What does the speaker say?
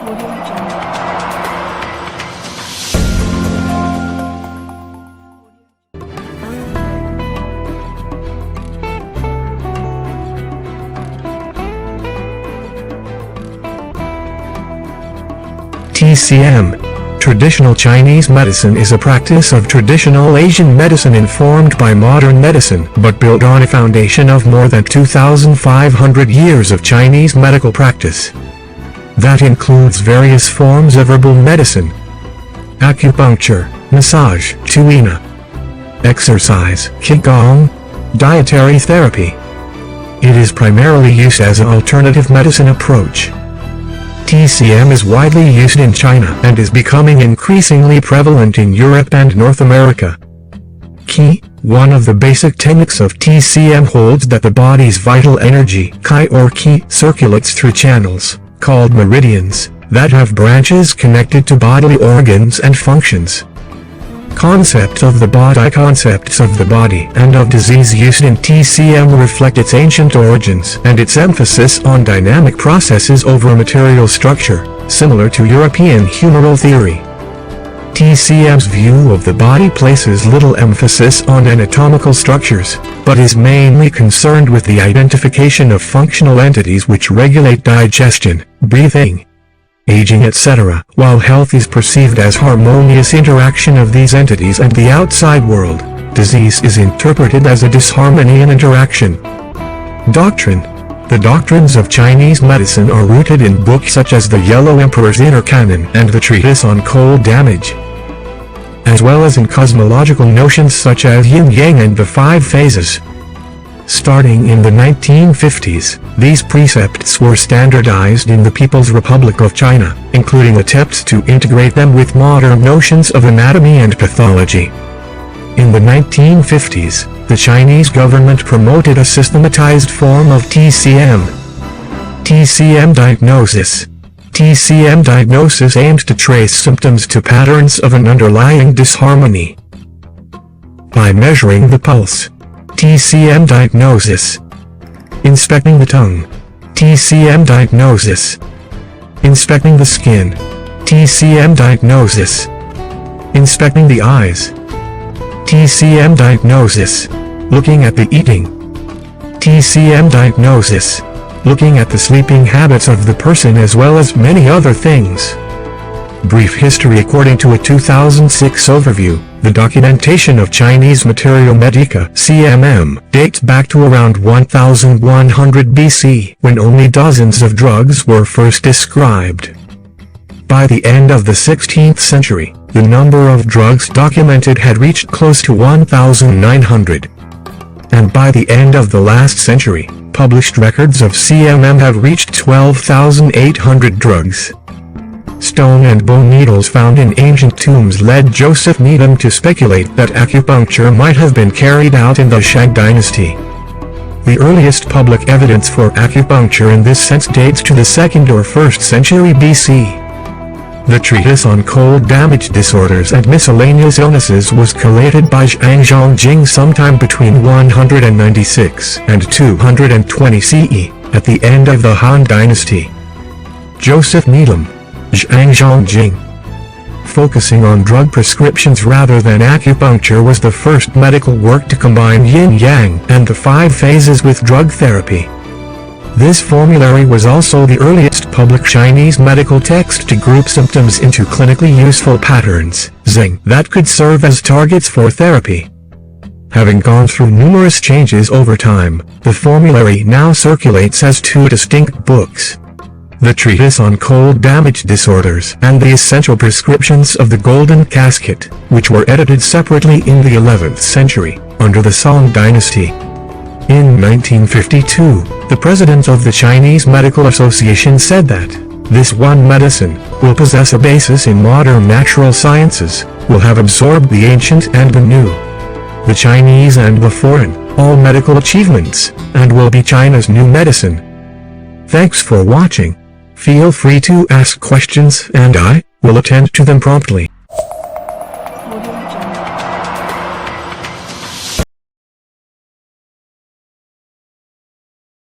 TCM. Traditional Chinese medicine is a practice of traditional Asian medicine informed by modern medicine, but built on a foundation of more than 2,500 years of Chinese medical practice. That includes various forms of herbal medicine, acupuncture, massage, tuina, exercise, qigong, dietary therapy. It is primarily used as an alternative medicine approach. TCM is widely used in China and is becoming increasingly prevalent in Europe and North America. Qi, one of the basic tenets of TCM, holds that the body's vital energy, Qi or Qi, circulates through channels, called meridians, that have branches connected to bodily organs and functions. Concepts of the body and of disease used in TCM reflect its ancient origins and its emphasis on dynamic processes over material structure, similar to European humoral theory. TCM's view of the body places little emphasis on anatomical structures, but is mainly concerned with the identification of functional entities which regulate digestion, breathing, aging, etc., while health is perceived as harmonious interaction of these entities and the outside world. Disease is interpreted as a disharmony in interaction. Doctrine. The doctrines of Chinese medicine are rooted in books such as the Yellow Emperor's Inner Canon and the Treatise on Cold Damage, as well as in cosmological notions such as yin-yang and the 5 phases. Starting in the 1950s, these precepts were standardized in the People's Republic of China, including attempts to integrate them with modern notions of anatomy and pathology. In the 1950s, the Chinese government promoted a systematized form of TCM. TCM diagnosis. TCM diagnosis aims to trace symptoms to patterns of an underlying disharmony by measuring the pulse. TCM diagnosis. Inspecting the tongue. TCM diagnosis. Inspecting the skin. TCM diagnosis. Inspecting the eyes. TCM diagnosis. Looking at the eating. TCM diagnosis. Looking at the sleeping habits of the person as well as many other things. Brief history. According to a 2006 overview, the documentation of Chinese Materia Medica (CMM) dates back to around 1100 BC, when only dozens of drugs were first described. By the end of the 16th century, the number of drugs documented had reached close to 1,900. And by the end of the last century, published records of CMM have reached 12,800 drugs. Stone and bone needles found in ancient tombs led Joseph Needham to speculate that acupuncture might have been carried out in the Shang dynasty. The earliest public evidence for acupuncture in this sense dates to the 2nd or 1st century BC. The Treatise on Cold Damage Disorders and Miscellaneous Illnesses was collated by Zhang Zhongjing sometime between 196 and 220 CE, at the end of the Han dynasty. Joseph Needham, Zhang Zhongjing, focusing on drug prescriptions rather than acupuncture, was the first medical work to combine yin-yang and the 5 phases with drug therapy. This formulary was also the earliest public Chinese medical text to group symptoms into clinically useful patterns, Zing, that could serve as targets for therapy. Having gone through numerous changes over time, the formulary now circulates as 2 distinct books: the Treatise on Cold Damage Disorders and the Essential Prescriptions of the Golden Casket, which were edited separately in the 11th century, under the Song dynasty. In 1952, the president of the Chinese Medical Association said that this one medicine will possess a basis in modern natural sciences, will have absorbed the ancient and the new, the Chinese and the foreign, all medical achievements, and will be China's new medicine. Thanks for watching. Feel free to ask questions and I will attend to them promptly.